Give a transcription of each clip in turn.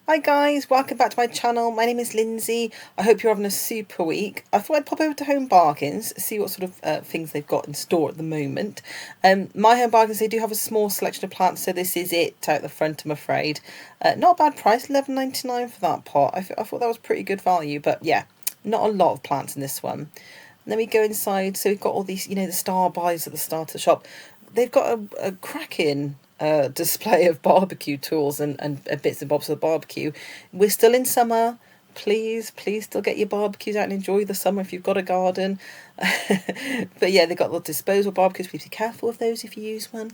Hi guys, welcome back to my channel. My name is Lindsay. I hope you're having a super week. I thought I'd pop over to Home Bargains, see what sort of things they've got in store at the moment. My Home Bargains, they do have a small selection of plants, so this is it out the front, I'm afraid. Not a bad price, 11.99 for that pot. I thought that was pretty good value, but yeah, not a lot of plants in this one. And then we go inside, so we've got all these, the star buys at the start of the shop. They've got a cracking display of barbecue tools and bits and bobs of the barbecue. We're still in summer. Please still get your barbecues out and enjoy the summer if you've got a garden. But yeah, they've got the disposable barbecues. Please be careful of those if you use one.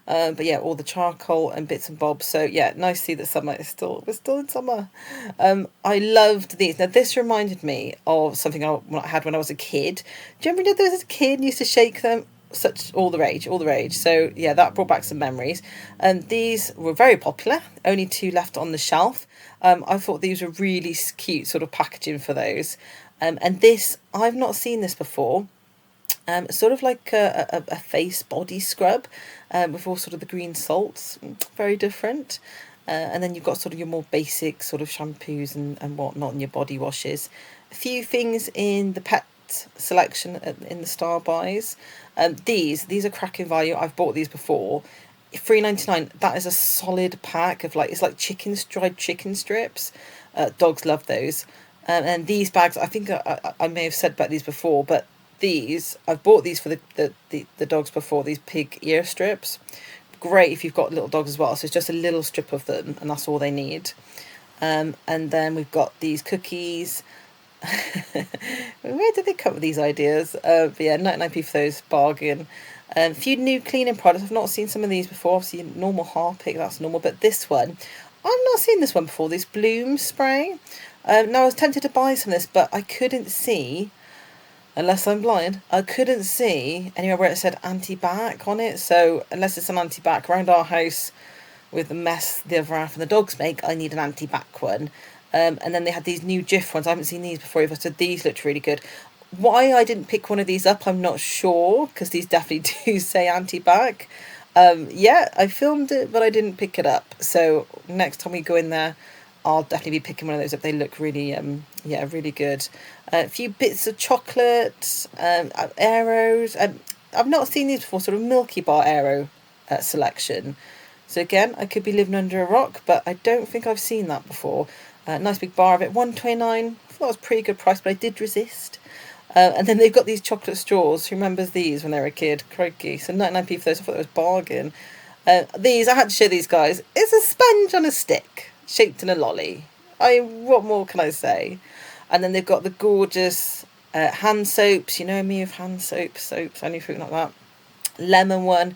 But yeah, all the charcoal and bits and bobs. So yeah, nice to see that summer is we're still in summer. I loved these. Now this reminded me of something I had when I was a kid. Do you remember those as a kid and used to shake them? Such all the rage. So yeah, that brought back some memories. And these were very popular. Only two left on the shelf. I thought these were really cute, sort of packaging for those. And this, I've not seen this before. Sort of like a face body scrub, with all sort of the green salts. Very different. And then you've got sort of your more basic sort of shampoos and whatnot, and your body washes. A few things in the pet selection in the star buys. These are cracking value. I've bought these before. £3.99. That is a solid pack of it's like dried chicken strips. Dogs love those. And these bags, I think I may have said about these before, but I've bought these for the dogs before. These pig ear strips, great if you've got little dogs as well. So it's just a little strip of them, and that's all they need. And then we've got these cookies. Where did they come with these ideas? But yeah, 99p for those, bargain. A few new cleaning products. I've not seen some of these before. Obviously, normal Harpic, that's normal. But this one, I've not seen this one before. This Bloom spray. Now, I was tempted to buy some of this, but I couldn't see, unless I'm blind, I couldn't see anywhere where it said anti-bac on it. So, unless it's an anti-bac around our house with the mess the other half and the dogs make, I need an anti-bac one. And then they had these new Jif ones. I haven't seen these before either, so these looked really good. Why I didn't pick one of these up, I'm not sure, because these definitely do say anti-bac. Yeah, I filmed it, but I didn't pick it up. So next time we go in there, I'll definitely be picking one of those up. They look really, yeah, really good. A few bits of chocolate, arrows. I've not seen these before, sort of Milky Bar arrow selection. So again, I could be living under a rock, but I don't think I've seen that before. Nice big bar of it, £1.29. I thought that was a pretty good price, but I did resist. And then they've got these chocolate straws. Who remembers these when they were a kid? Crikey. So 99p for those. I thought that was bargain. These, I had to show these guys. It's a sponge on a stick, shaped in a lolly. What more can I say? And then they've got the gorgeous hand soaps. You know me with hand soaps, anything like that. Lemon one.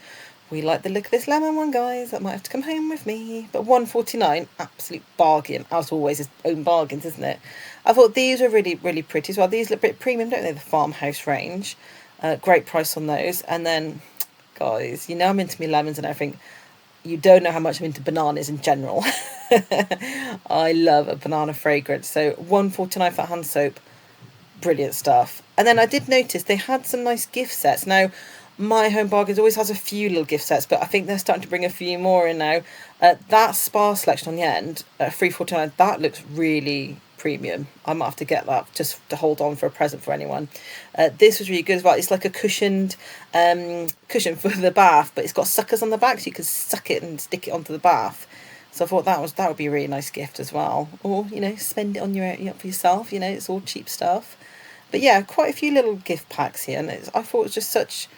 We like the look of this lemon one, guys. That might have to come home with me. But £1.49, absolute bargain. As always, it's own bargains, isn't it? I thought these were really, really pretty as well. These look a bit premium, don't they? The farmhouse range. Great price on those. And then, guys, you know I'm into me lemons and everything. You don't know how much I'm into bananas in general. I love a banana fragrance. So £1.49 for that hand soap. Brilliant stuff. And then I did notice they had some nice gift sets. Now, my Home Bargains always has a few little gift sets, but I think they're starting to bring a few more in now. That spa selection on the end, £3.49, that looks really premium. I might have to get that just to hold on for a present for anyone. This was really good as well. It's like a cushioned cushion for the bath, but it's got suckers on the back, so you can suck it and stick it onto the bath. So I thought that would be a really nice gift as well. Or, spend it on for yourself. It's all cheap stuff. But yeah, quite a few little gift packs here, and I thought it was just such.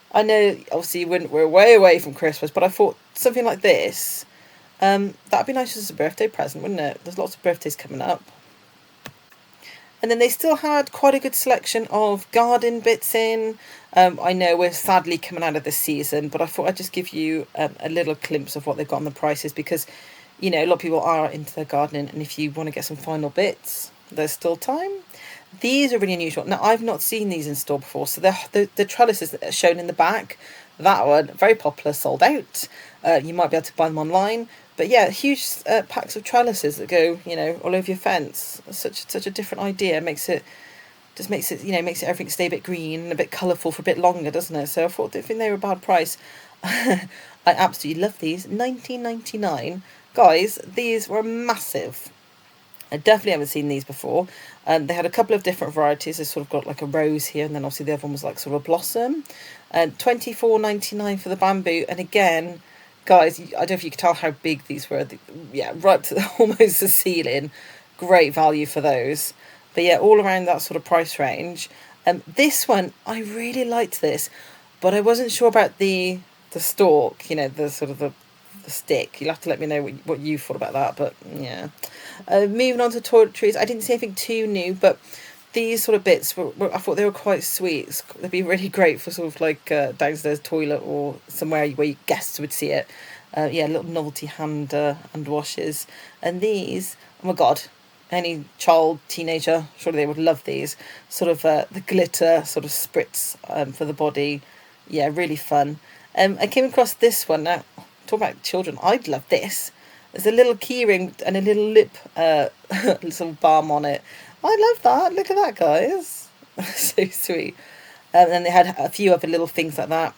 I know, obviously, we're way away from Christmas, but I thought something like this, that'd be nice as a birthday present, wouldn't it? There's lots of birthdays coming up. And then they still had quite a good selection of garden bits in. I know we're sadly coming out of this season, but I thought I'd just give you a little glimpse of what they've got on the prices, because, a lot of people are into their gardening, and if you want to get some final bits, there's still time. These are really unusual. Now, I've not seen these in store before. So the trellises that are shown in the back, that one, very popular, sold out. You might be able to buy them online. But yeah, huge packs of trellises that go, all over your fence. Such a different idea. Makes it everything stay a bit green and a bit colourful for a bit longer, doesn't it? So I think they were a bad price. I absolutely love these. 19.99. Guys, these were massive. I definitely haven't seen these before. They had a couple of different varieties. They sort of got like a rose here, and then obviously the other one was like sort of a blossom. And 24.99 for the bamboo. And again, guys, I don't know if you could tell how big these were. Yeah, right to almost the ceiling. Great value for those. But yeah, all around that sort of price range. This one, I really liked this, but I wasn't sure about the stalk. You know, the sort of the stick. You'll have to let me know what you thought about that. But yeah. Moving on to toiletries, I didn't see anything too new, but these sort of bits I thought they were quite sweet. They'd be really great for sort of like downstairs toilet or somewhere where your guests would see it. Yeah, little novelty hand washes. And these, oh my god, any child, teenager, surely they would love these. Sort of the glitter sort of spritz for the body. Yeah, really fun. I came across this one. Now, talk about children, I'd love this. There's a little keyring and a little lip little balm on it. I love that. Look at that, guys. So sweet. And then they had a few other little things like that.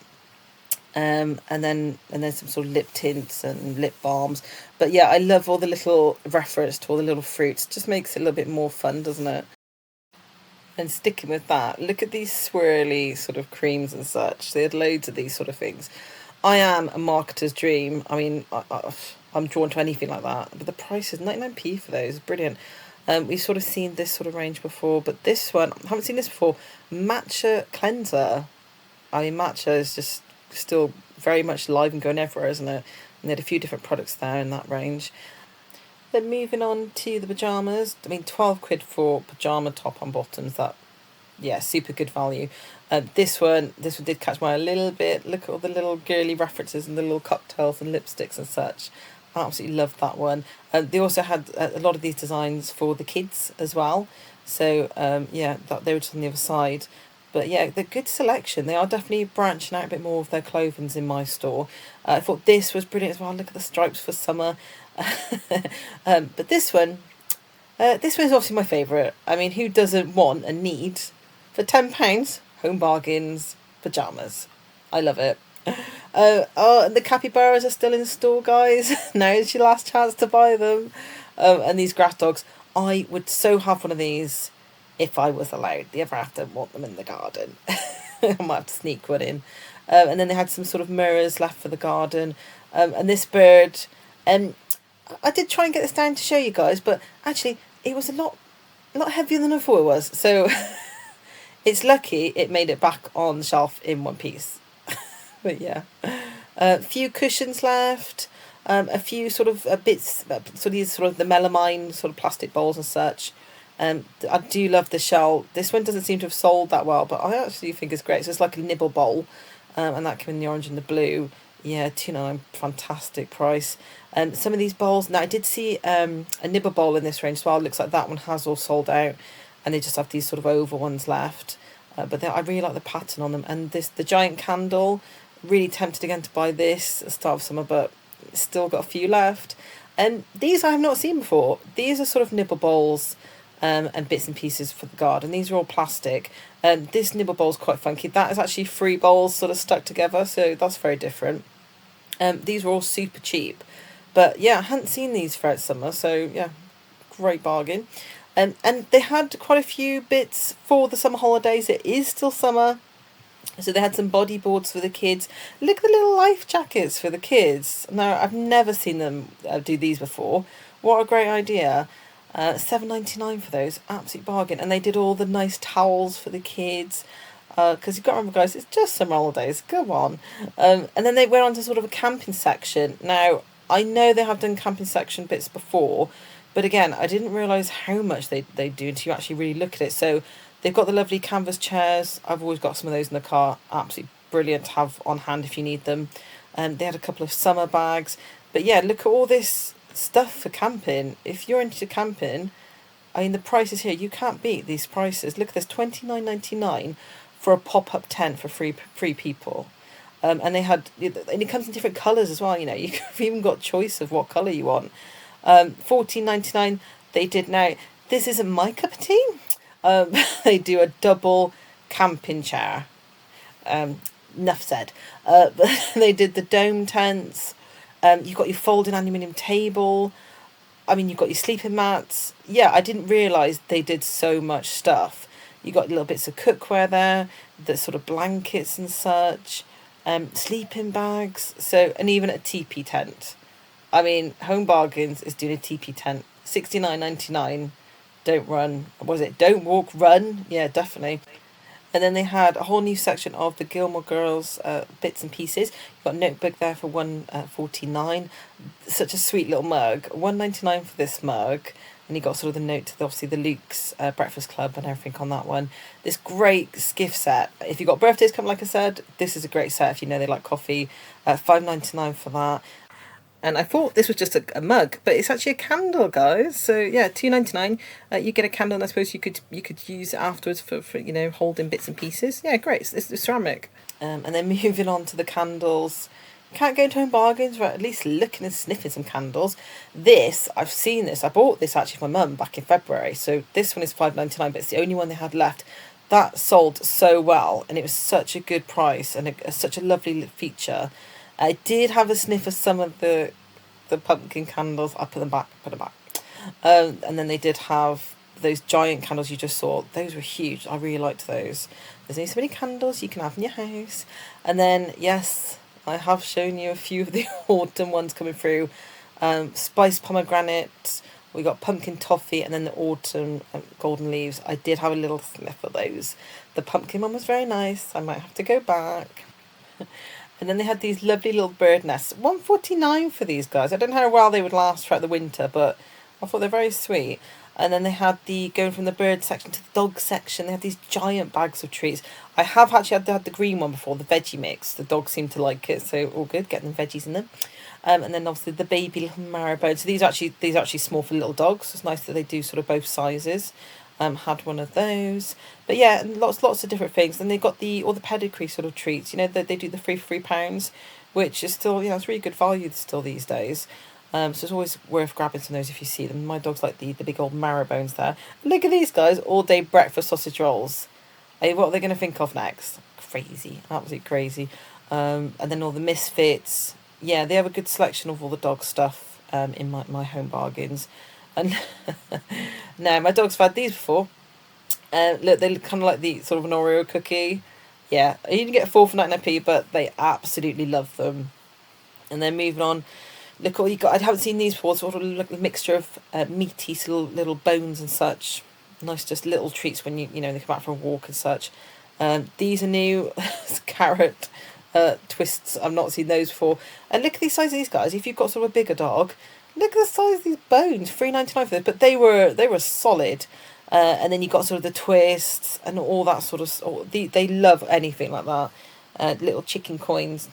And then some sort of lip tints and lip balms. But yeah, I love all the little reference to all the little fruits. Just makes it a little bit more fun, doesn't it? And sticking with that, look at these swirly sort of creams and such. They had loads of these sort of things. I am a marketer's dream. I mean, I'm drawn to anything like that. But the price is 99p for those. Brilliant. We've sort of seen this sort of range before, but this one, I haven't seen this before. Matcha cleanser. I mean, matcha is just still very much live and going everywhere, isn't it? And they had a few different products there in that range. Then moving on to the pyjamas. I mean, 12 quid for pyjama top and bottoms. That, yeah, super good value. This one did catch my eye a little bit. Look at all the little girly references and the little cocktails and lipsticks and such. I absolutely loved that one. They also had a lot of these designs for the kids as well. So yeah, they were just on the other side. But yeah, they're good selection. They are definitely branching out a bit more of their clothings in my store. I thought this was brilliant as well. Look at the stripes for summer. But this one is obviously my favourite. I mean, who doesn't want and need, for £10, home bargains, pyjamas? I love it. And the capybaras are still in store, guys. Now is your last chance to buy them. And these grass dogs, I would so have one of these if I was allowed. The ever after want them in the garden. I might have to sneak one in. And then they had some sort of mirrors left for the garden. And this bird, I did try and get this down to show you guys, but actually it was a lot heavier than I thought it was. So it's lucky it made it back on the shelf in one piece. But yeah, a few cushions left, a few sort of bits, so these sort of the melamine sort of plastic bowls and such. I do love the shell. This one doesn't seem to have sold that well, but I actually think it's great. So it's like a nibble bowl, and that came in the orange and the blue. Yeah, £2.99, fantastic price. Some of these bowls, now I did see a nibble bowl in this range as well. It looks like that one has all sold out, and they just have these sort of oval ones left. But I really like the pattern on them. And the giant candle, really tempted again to buy this at the start of summer, but still got a few left. And these I have not seen before. These are sort of nibble bowls and bits and pieces for the garden. These are all plastic. This nibble bowl is quite funky. That is actually 3 bowls sort of stuck together, so that's very different. These were all super cheap. But yeah, I hadn't seen these throughout summer, so yeah, great bargain. And they had quite a few bits for the summer holidays. It is still summer. So they had some body boards for the kids. Look at the little life jackets for the kids. Now, I've never seen them do these before. What a great idea. £7.99 for those. Absolute bargain. And they did all the nice towels for the kids. Because you've got to remember, guys, it's just summer holidays. Go on. And then they went on to sort of a camping section. Now, I know they have done camping section bits before. But again, I didn't realise how much they do until you actually really look at it. So they've got the lovely canvas chairs. I've always got some of those in the car. Absolutely brilliant to have on hand if you need them. They had a couple of summer bags. But yeah, look at all this stuff for camping. If you're into camping, I mean, the prices here, you can't beat these prices. Look at this, £29.99 for a pop-up tent for free people. And they had, and it comes in different colours as well. You know, you've even got choice of what colour you want. £14.99 they did. Now, this isn't my cup of tea. They do a double camping chair. Enough said. But they did the dome tents. You've got your folding aluminium table. I mean, you've got your sleeping mats. Yeah, I didn't realise they did so much stuff. You got little bits of cookware there, the sort of blankets and such, sleeping bags. So, and even a teepee tent. I mean, Home Bargains is doing a teepee tent, 69.99. Don't run. Was it? Don't walk, run. Yeah, definitely. And then they had a whole new section of the Gilmore Girls bits and pieces. You've got a notebook there for 1.49. Such a sweet little mug. 1.99 for this mug. And you got sort of the note to obviously the Luke's Breakfast Club and everything on that one. This great gift set. If you've got birthdays coming, like I said, this is a great set if you know they like coffee. 5.99 for that. And I thought this was just a mug, but it's actually a candle, guys. So yeah, 2.99. You get a candle, and I suppose you could use it afterwards for holding bits and pieces. Yeah, great. It's ceramic. And then moving on to the candles. Can't go into Home Bargains without at least looking and sniffing some candles. This, I've seen this. I bought this actually for my mum back in February. So this one is 5.99, but it's the only one they had left. That sold so well, and it was such a good price and such a lovely feature. I did have a sniff of some of the pumpkin candles. I put them back. And then they did have those giant candles you just saw. Those were huge. I really liked those. There's only so many candles you can have in your house. And then, yes, I have shown you a few of the autumn ones coming through. Spiced pomegranate. We got pumpkin toffee, and then the autumn golden leaves. I did have a little sniff of those. The pumpkin one was very nice. I might have to go back. And then they had these lovely little bird nests. 1.49 for these guys. I don't know how well they would last throughout the winter, but I thought they're very sweet. And then they had going from the bird section to the dog section. They had these giant bags of treats. I have actually had the green one before, the veggie mix. The dogs seem to like it, so all good. Getting the veggies in them. And then obviously the baby little marrowbone. So these are actually small for little dogs. It's nice that they do sort of both sizes. Had one of those, but yeah, and lots of different things. And they got all the pedigree sort of treats. They do the £3, which is still it's really good value still these days. So it's always worth grabbing some of those if you see them. My dogs like the big old marrow bones there. And look at these guys, all day breakfast sausage rolls. Hey, what are they going to think of next? Crazy, absolutely crazy. And then all the misfits. Yeah, they have a good selection of all the dog stuff in my Home Bargains. And now my dogs have had these before. Look, they look kind of like the sort of an Oreo cookie. Yeah, you can get 4 for 99p, but they absolutely love them. And then moving on, look what you got. I haven't seen these before. Sort of like a mixture of meaty little bones and such. Nice, just little treats when they come out for a walk and such. These are new. Carrot twists. I've not seen those before. And look at the size of these guys. If you've got sort of a bigger dog, look at the size of these bones. £3.99 for this, but they were solid. And then you got sort of the twists and all that sort of. They love anything like that. Little chicken coins,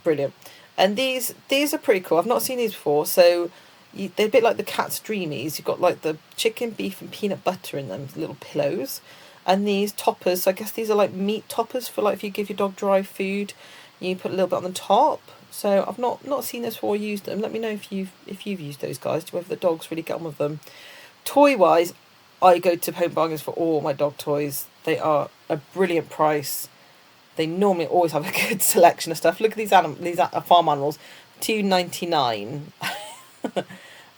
brilliant. And these are pretty cool. I've not seen these before. So they're a bit like the Cat's Dreamies. You've got like the chicken, beef, and peanut butter in them, little pillows. And these toppers. So I guess these are like meat toppers for like if you give your dog dry food, you put a little bit on the top. So I've not seen this before or used them. Let me know if you've used those guys, whether the dogs really get on with them. Toy wise, I go to Home Bargains for all my dog toys. They are a brilliant price. They normally always have a good selection of stuff. Look at these farm animals, £2.99.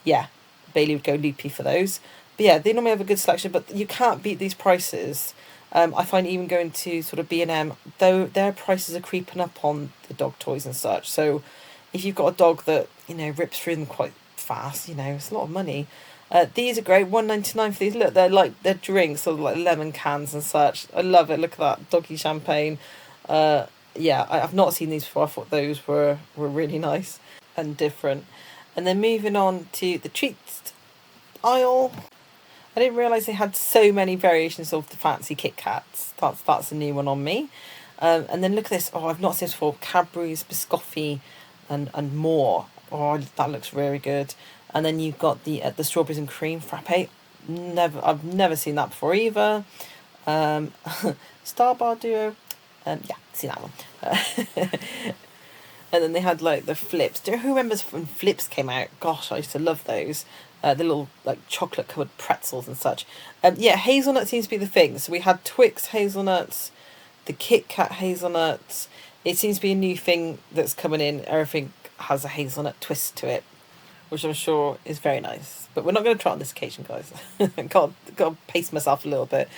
Yeah, Bailey would go loopy for those. But yeah, they normally have a good selection, but you can't beat these prices. I find even going to sort of B&M, though their prices are creeping up on the dog toys and such. So if you've got a dog that, rips through them quite fast, it's a lot of money. These are great, £1.99 for these. Look, they're drinks, sort of like lemon cans and such. I love it. Look at that, doggy champagne. Yeah, I've not seen these before. I thought those were really nice and different. And then moving on to the treats aisle. I didn't realise they had so many variations of the fancy Kit Kats. That's a new one on me. And then look at this. Oh, I've not seen this before. Cadbury's Biscotti and more. Oh, that looks very good. And then you've got the strawberries and cream frappe. I've never seen that before either. Star Bar Duo. Yeah, seen that one. And then they had like the flips. Who remembers when flips came out? Gosh, I used to love those. The little like chocolate covered pretzels and such. Yeah, hazelnut seems to be the thing. So we had Twix hazelnuts, the Kit Kat hazelnuts. It seems to be a new thing that's coming in. Everything has a hazelnut twist to it, which I'm sure is very nice. But we're not going to try it on this occasion, guys. got to pace myself a little bit.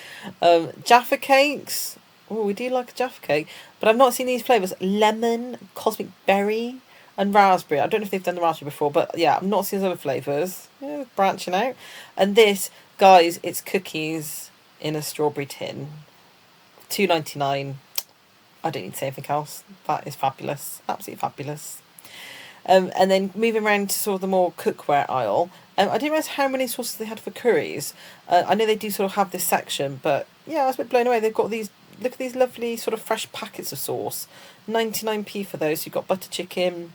Jaffa cakes. Oh, we do like a Jaffa cake, but I've not seen these flavours: lemon, cosmic berry, and raspberry. I don't know if they've done the raspberry before, but yeah, I've not seen those other flavours. Yeah, branching out. And this, guys, it's cookies in a strawberry tin. $2.99. I don't need to say anything else. That is fabulous. Absolutely fabulous. And then moving around to sort of the more cookware aisle, I didn't realise how many sauces they had for curries. I know they do sort of have this section, but yeah, I was a bit blown away. They've got these, look at these lovely sort of fresh packets of sauce. 99p for those. You've got butter chicken,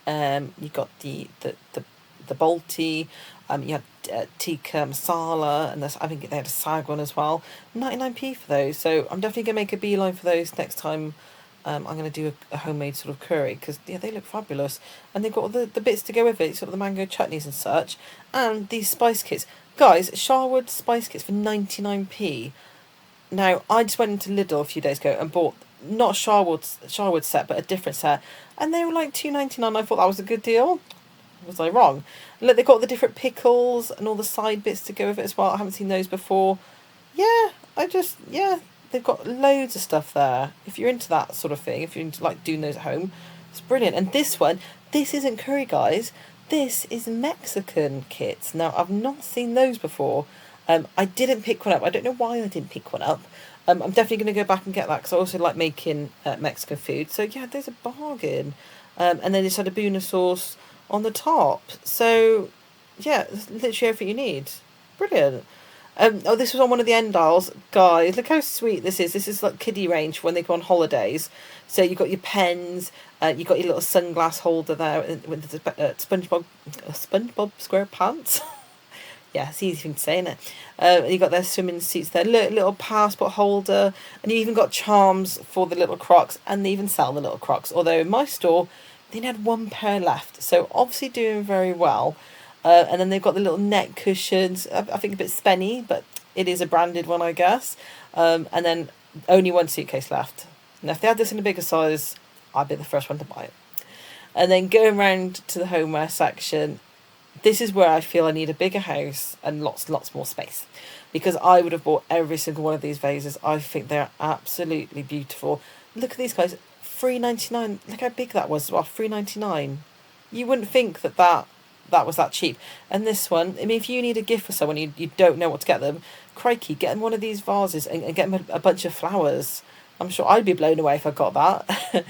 you got the Balti, you had tikka masala, and I think they had a sag one as well. 99p for those. So I'm definitely going to make a beeline for those next time. I'm going to do a homemade sort of curry, because yeah, they look fabulous, and they've got all the bits to go with it, sort of the mango chutneys and such, and these spice kits. Guys, Sharwood spice kits for 99p. Now, I just went into Lidl a few days ago and bought not a Sharwood set, but a different set, and they were like $2.99. I thought that was a good deal. Was I wrong? Look, they've got the different pickles and all the side bits to go with it as well. I haven't seen those before. Yeah, they've got loads of stuff there. If you're into that sort of thing, if you're into like doing those at home, it's brilliant. And this one, this isn't curry, guys. This is Mexican kits. Now, I've not seen those before. I didn't pick one up. I don't know why I didn't pick one up. I'm definitely going to go back and get that, because I also like making Mexican food. So yeah, there's a bargain. And then it's had a Buna sauce on the top. So yeah, it's literally everything you need. Brilliant. This was on one of the end aisles. Guys, look how sweet this is. This is like kiddie range for when they go on holidays. So you've got your pens, you've got your little sunglass holder there with the SpongeBob SquarePants. Yeah, it's easy thing to say, isn't it? And you've got their swimming suits there, little passport holder, and you even got charms for the little Crocs, and they even sell the little Crocs. Although in my store, they only had one pair left, so obviously doing very well. And then they've got the little neck cushions. I think a bit spenny, but it is a branded one, I guess. And then only one suitcase left. Now, if they had this in a bigger size, I'd be the first one to buy it. And then going round to the homeware section, this is where I feel I need a bigger house and lots more space, because I would have bought every single one of these vases. I think they're absolutely beautiful. Look at these guys, $3.99. Look how big that was as well, $3.99. You wouldn't think that was that cheap. And this one, I mean, if you need a gift for someone, you don't know what to get them, crikey, get them one of these vases and get them a bunch of flowers. I'm sure I'd be blown away if I got that.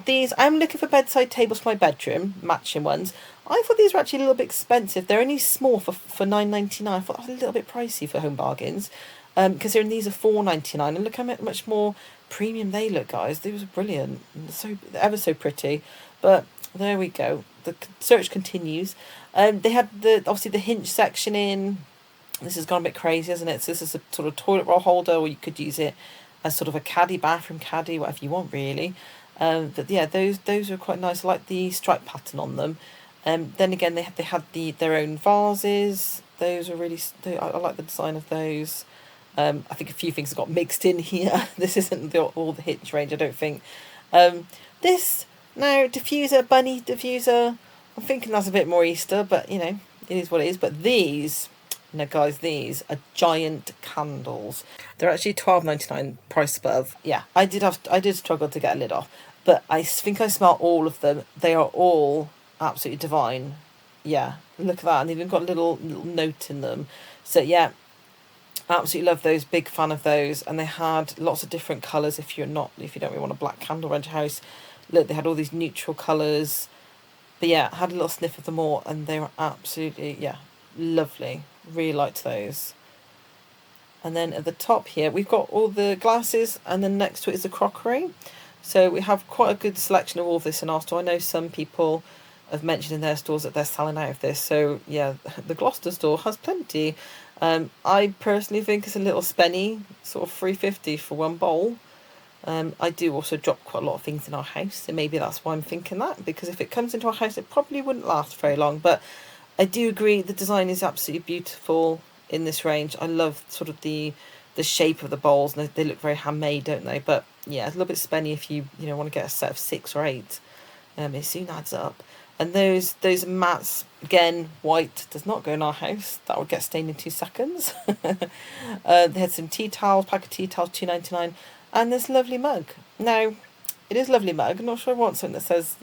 These, I'm looking for bedside tables for my bedroom, matching ones. I thought these were actually a little bit expensive. They're only small for $9.99. I thought that was a little bit pricey for Home Bargains. Considering these are $4.99, and look how much more premium they look, guys. They was brilliant, so ever so pretty. But there we go. The search continues. They had obviously the hinge section in. This has gone a bit crazy, hasn't it? So this is a sort of toilet roll holder, or you could use it as sort of a caddy, bathroom caddy, whatever you want, really. But yeah, those are quite nice. I like the stripe pattern on them. Then again, they had their own vases. Those are really. I like the design of those. I think a few things got mixed in here. This isn't all the hinge range, I don't think. This now diffuser, bunny diffuser. I'm thinking that's a bit more Easter, but you know, it is what it is. But these, now guys, these are giant candles. They're actually $12.99 price above. Yeah, I did struggle to get a lid off, but I think I smell all of them. They are all absolutely divine. Yeah, look at that, and they've even got a little note in them. So yeah, absolutely love those. Big fan of those. And they had lots of different colours. If you don't really want a black candle around your house, look, they had all these neutral colours. But yeah, I had a little sniff of them all, and they were absolutely, yeah, lovely. Really liked those. And then at the top here, we've got all the glasses, and then next to it is the crockery. So we have quite a good selection of all of this in our store. I know some people have mentioned in their stores that they're selling out of this. So yeah, the Gloucester store has plenty. I personally think it's a little spenny, sort of $3.50 for one bowl. I do also drop quite a lot of things in our house, so maybe that's why I'm thinking that, because if it comes into our house, it probably wouldn't last very long. But I do agree the design is absolutely beautiful in this range. I love sort of the shape of the bowls, and they look very handmade, don't they? But yeah, it's a little bit spenny if you want to get a set of 6 or 8. It soon adds up. And those mats, again, white, does not go in our house. That would get stained in 2 seconds. They had some tea towels, pack of tea towels, 2.99, and this lovely mug. Now, it is a lovely mug. I'm not sure I want something that says,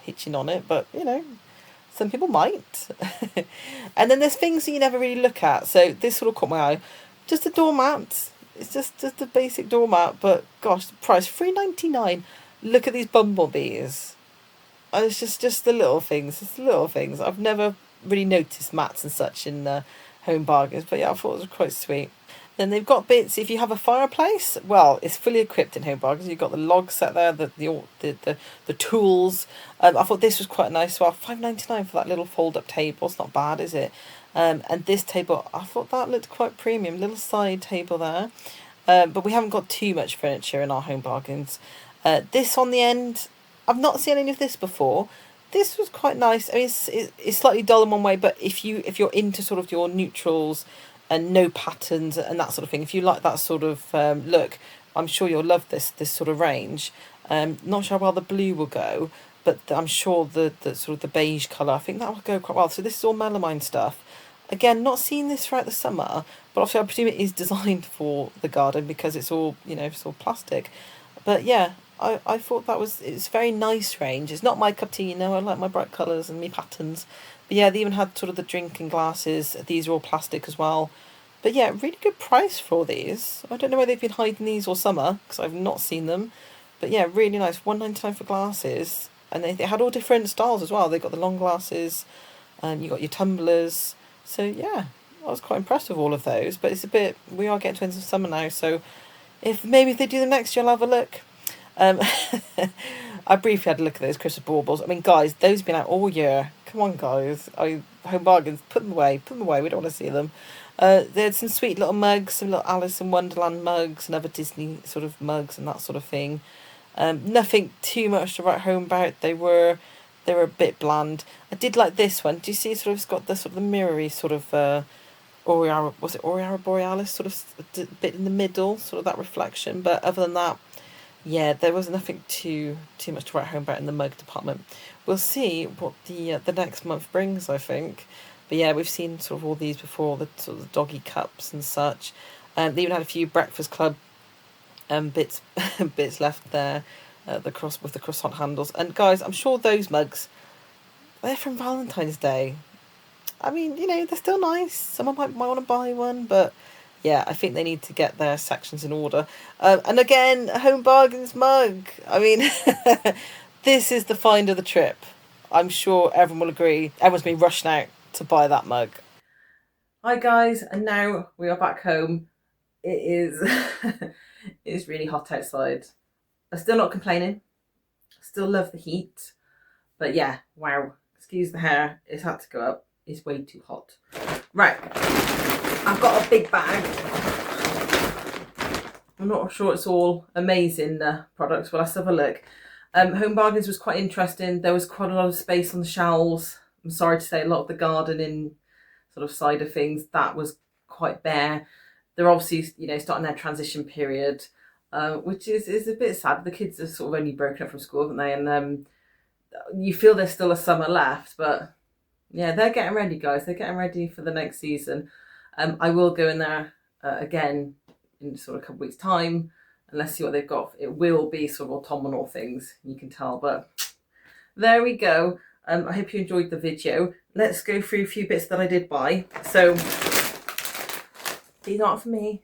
hitching on it, but, some people might. And then there's things that you never really look at. So this sort of caught my eye. Just a doormat. It's just a basic doormat, but gosh, the price, $3.99. Look at these bumblebees. And it's just the little things. It's the little things. I've never really noticed mats and such in Home Bargains, but yeah, I thought it was quite sweet. Then they've got bits. If you have a fireplace, well, it's fully equipped in Home Bargains. You've got the log set there, the tools. I thought this was quite nice. Well, $5.99 for that little fold-up table. It's not bad, is it? And this table, I thought that looked quite premium. Little side table there. But we haven't got too much furniture in our Home Bargains. This on the end, I've not seen any of this before. This was quite nice. I mean, it's slightly dull in one way, but if you're into sort of your neutrals and no patterns and that sort of thing, if you like that sort of look, I'm sure you'll love this sort of range. Not sure how well the blue will go, but I'm sure the sort of the beige colour, I think that will go quite well. So this is all melamine stuff. Again, not seen this throughout the summer, but obviously I presume it is designed for the garden because it's all, it's all plastic. But yeah, I thought it's a very nice range. It's not my cup of tea, I like my bright colours and my patterns. But yeah, they even had sort of the drinking glasses. These are all plastic as well. But yeah, really good price for all these. I don't know where they've been hiding these all summer because I've not seen them. But yeah, really nice. $1.99 for glasses. And they had all different styles as well. They got the long glasses, and you got your tumblers. So yeah, I was quite impressed with all of those. But it's we are getting to the end of summer now, so if they do them next year, I'll have a look. I briefly had a look at those Christmas baubles. I mean, guys, those have been out all year. Come on, guys. Home Bargains, put them away. Put them away. We don't want to see them. They had some sweet little mugs, some little Alice in Wonderland mugs, and other Disney sort of mugs and that sort of thing. Nothing too much to write home about. They were a bit bland. I did like this one. Do you see? Sort of, it's got the sort of the mirrory sort of Aurora Borealis sort of bit in the middle, sort of that reflection. But other than that, yeah, there was nothing too much to write home about in the mug department. We'll see what the next month brings, I think. But yeah, we've seen sort of all these before, the sort of doggy cups and such. They even had a few Breakfast Club bits left there, with the croissant handles. And guys, I'm sure those mugs, they're from Valentine's Day. I mean, they're still nice. Someone might want to buy one, but yeah, I think they need to get their sections in order. And again, Home Bargains mug. I mean, this is the find of the trip. I'm sure everyone will agree. Everyone's been rushing out to buy that mug. Hi guys, and now we are back home. It is it's really hot outside. I'm still not complaining. Still love the heat. But yeah, wow. Excuse the hair. It's had to go up. It's way too hot. Right. I've got a big bag. I'm not sure it's all amazing products, but let's have a look. Home Bargains was quite interesting. There was quite a lot of space on the shelves. I'm sorry to say, a lot of the gardening sort of side of things, that was quite bare. They're obviously, starting their transition period, which is a bit sad. The kids are sort of only broken up from school, haven't they? And you feel there's still a summer left, but yeah, they're getting ready, guys. They're getting ready for the next season. I will go in there again in sort of a couple of weeks' time, and let's see what they've got. It will be sort of autumnal things, you can tell, but there we go. I hope you enjoyed the video. Let's go through a few bits that I did buy. So these aren't for me.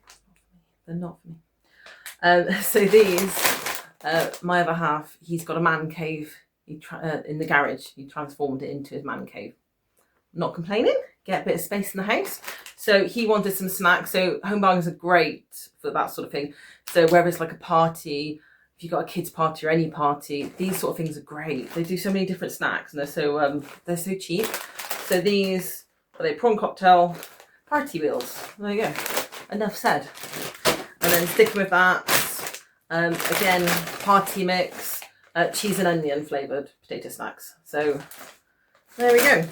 They're not for me. So these, my other half, he's got a man cave. In the garage, he transformed it into his man cave. Not complaining. Get a bit of space in the house. So he wanted some snacks. So Home Bargains are great for that sort of thing. So whether it's like a party, if you've got a kids party or any party, these sort of things are great. They do so many different snacks and they're so cheap. So these are they prawn cocktail party wheels. There you go. Enough said. And then sticking with that, again, party mix, cheese and onion flavoured potato snacks. So there we go.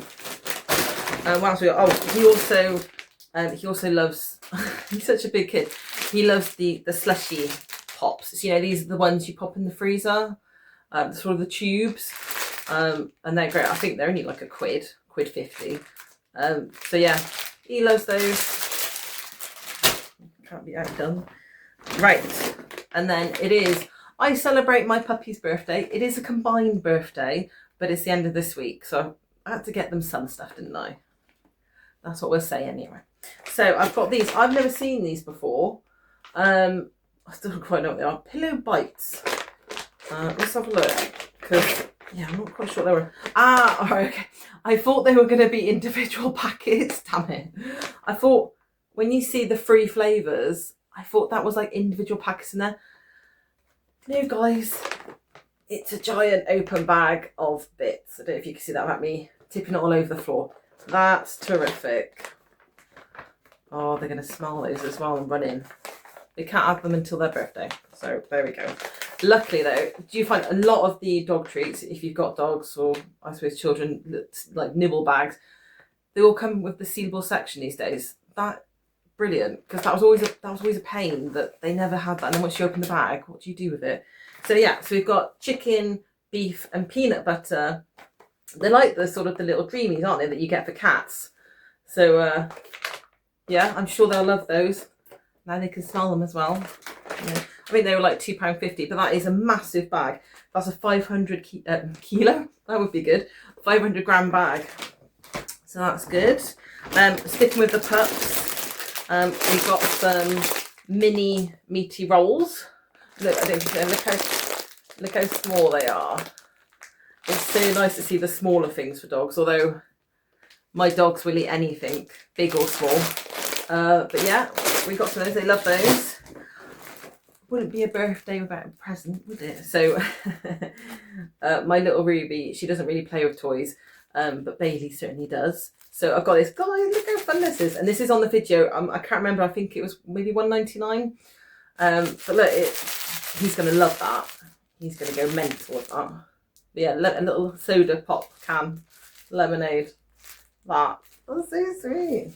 What else we got? Oh, he also loves, he's such a big kid. He loves the slushy pops. So, these are the ones you pop in the freezer, sort of the tubes. And they're great. I think they're only like a quid 50. So yeah, he loves those. Can't be outdone. Right, and then I celebrate my puppy's birthday. It is a combined birthday, but it's the end of this week, so I had to get them some stuff, didn't I? That's what we'll say anyway. So I've got these. I've never seen these before. I still don't quite know what they are. Pillow bites. Let's have a look, because yeah, I'm not quite sure what they were. All right, okay. I thought they were going to be individual packets. Damn it! I thought when you see the free flavours, I thought that was like individual packets in there. No, guys, it's a giant open bag of bits. I don't know if you can see that about me tipping it all over the floor. That's terrific. Oh, they're going to smell those as well and run in. They can't have them until their birthday. So there we go. Luckily though, do you find a lot of the dog treats, if you've got dogs or I suppose children, like nibble bags, they all come with the sealable section these days. That brilliant, because that was always a pain that they never had that. And then once you open the bag, what do you do with it? So yeah, so we've got chicken, beef and peanut butter. They're like the sort of the little dreamies, aren't they, that you get for cats. So yeah, I'm sure they'll love those. Now they can smell them as well. Yeah. I think they were like £2.50, but that is a massive bag. That's a 500 kilo. That would be good. 500 gram bag. So that's good. Sticking with the pups, we've got some mini meaty rolls. Look, I don't think look how small they are. It's so nice to see the smaller things for dogs, although my dogs will eat anything, big or small. But yeah, we got some of those. They love those. Wouldn't be a birthday without a present, would it? So my little Ruby, she doesn't really play with toys, but Bailey certainly does. So I've got this. Guys, look how fun this is. And this is on the video. I can't remember. I think it was maybe £1.99. But look, he's going to love that. He's going to go mental with that. But yeah, a little soda pop can, lemonade. That's so sweet.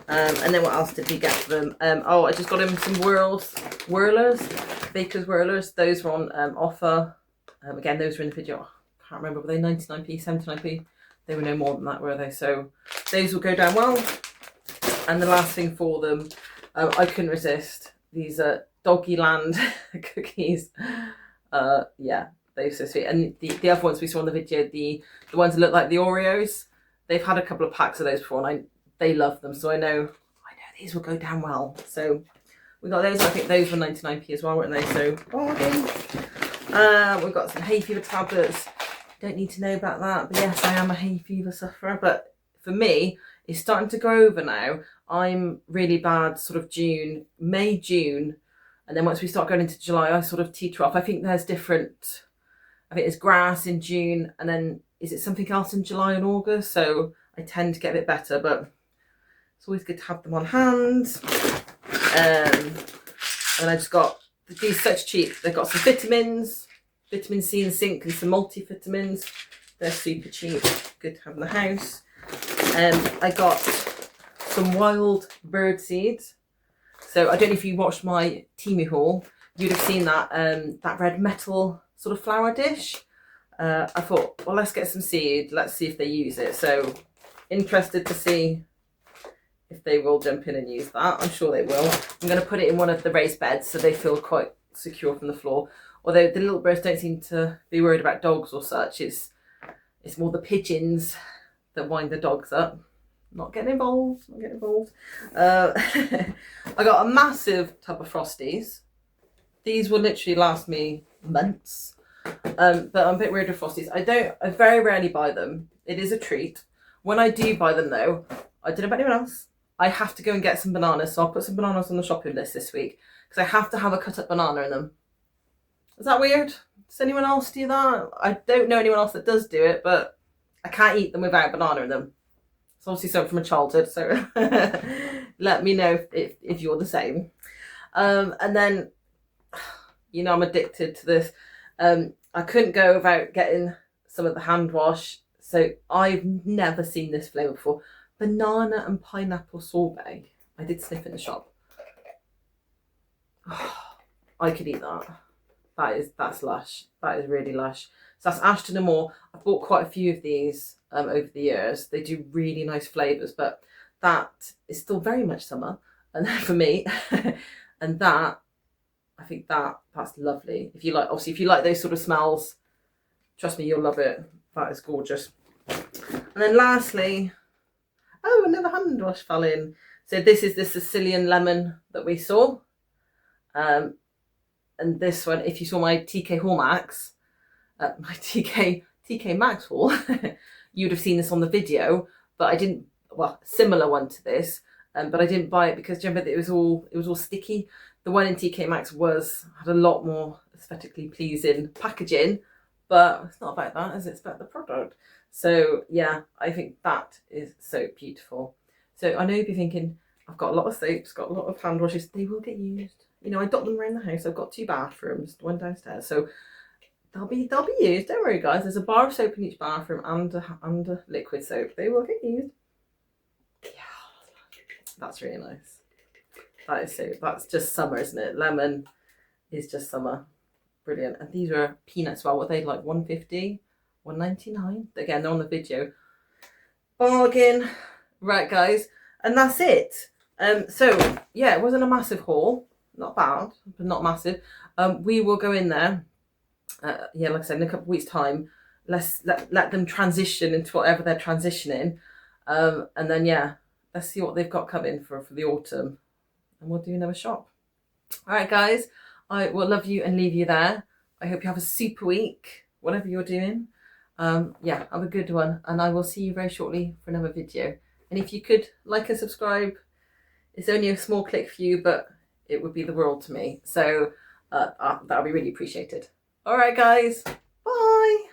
And then what else did we get for them? I just got him some whirlers, Baker's whirlers. Those were on offer. Again, those were in the video. I can't remember, were they 99p, 79p? They were no more than that, were they? So those will go down well. And the last thing for them, I couldn't resist. These are Doggyland cookies. Yeah, they're so sweet. And the other ones we saw in the video, the ones that look like the Oreos, they've had a couple of packs of those before, and they love them, so I know these will go down well. So we got those. I think those were 99p as well, weren't they? So bargain. We've got some hay fever tablets. Don't need to know about that, but yes, I am a hay fever sufferer. But for me, it's starting to go over now. I'm really bad sort of May, June, and then once we start going into July, I sort of teeter off. I think there's grass in June, and then is it something else in July and August? So I tend to get a bit better, but it's always good to have them on hand. And I just got these, such cheap. They've got some vitamins, vitamin C and zinc, and some multivitamins. They're super cheap, good to have in the house. I got some wild bird seeds. So I don't know if you watched my Temu haul, you'd have seen that that red metal sort of flower dish. I thought, well, let's get some seed. Let's see if they use it. So interested to see if they will jump in and use that. I'm sure they will. I'm going to put it in one of the raised beds so they feel quite secure from the floor. Although the little birds don't seem to be worried about dogs or such. It's more the pigeons that wind the dogs up. Not getting involved. I got a massive tub of Frosties. These will literally last me months. But I'm a bit weird with Frosties. I very rarely buy them. It is a treat. When I do buy them though, I don't know about anyone else, I have to go and get some bananas. So I'll put some bananas on the shopping list this week because I have to have a cut up banana in them. Is that weird? Does anyone else do that? I don't know anyone else that does do it, but I can't eat them without banana in them. It's obviously something from a childhood, so let me know if you're the same. And then, you know, I'm addicted to this. I couldn't go without getting some of the hand wash. So I've never seen this flavour before. Banana and pineapple sorbet. I did sniff in the shop. Oh, I could eat that. That's lush. That is really lush. So that's Ashton and Moore. I've bought quite a few of these over the years. They do really nice flavours, but that is still very much summer, and for me, and that I think that's lovely. If you like, obviously, if you like those sort of smells, trust me, you'll love it. That is gorgeous. And then lastly, oh, another hand wash fell in. So this is the Sicilian lemon that we saw. And this one, if you saw my TK Hallmax, my TK Maxx haul, you'd have seen this on the video, but I didn't, well, similar one to this, but I didn't buy it because remember it was all sticky. The one in TK Maxx had a lot more aesthetically pleasing packaging, but it's not about that, is it? It's about the product. So yeah, I think that is so beautiful. So I know you'll be thinking, I've got a lot of soaps, got a lot of hand washes, they will get used. You know, I dot them around the house. I've got 2 bathrooms, one downstairs, so they'll be used. Don't worry, guys. There's a bar of soap in each bathroom and a liquid soap. They will get used. Yeah, that's really nice. That's just summer, isn't it? Lemon is just summer. Brilliant. And these are peanuts. Well, what are they like? 150, 199. Again, they're on the video. Bargain. Right, guys, and that's it. So yeah, it wasn't a massive haul. Not bad, but not massive. We will go in there. Yeah, like I said, in a couple of weeks' time. Let them transition into whatever they're transitioning, and then yeah, let's see what they've got coming for the autumn, and we'll do another shop. All right, guys, I will love you and leave you there. I hope you have a super week, whatever you're doing. Yeah, have a good one, and I will see you very shortly for another video. And if you could like and subscribe, it's only a small click for you, but it would be the world to me. So that would be really appreciated. All right, guys. Bye.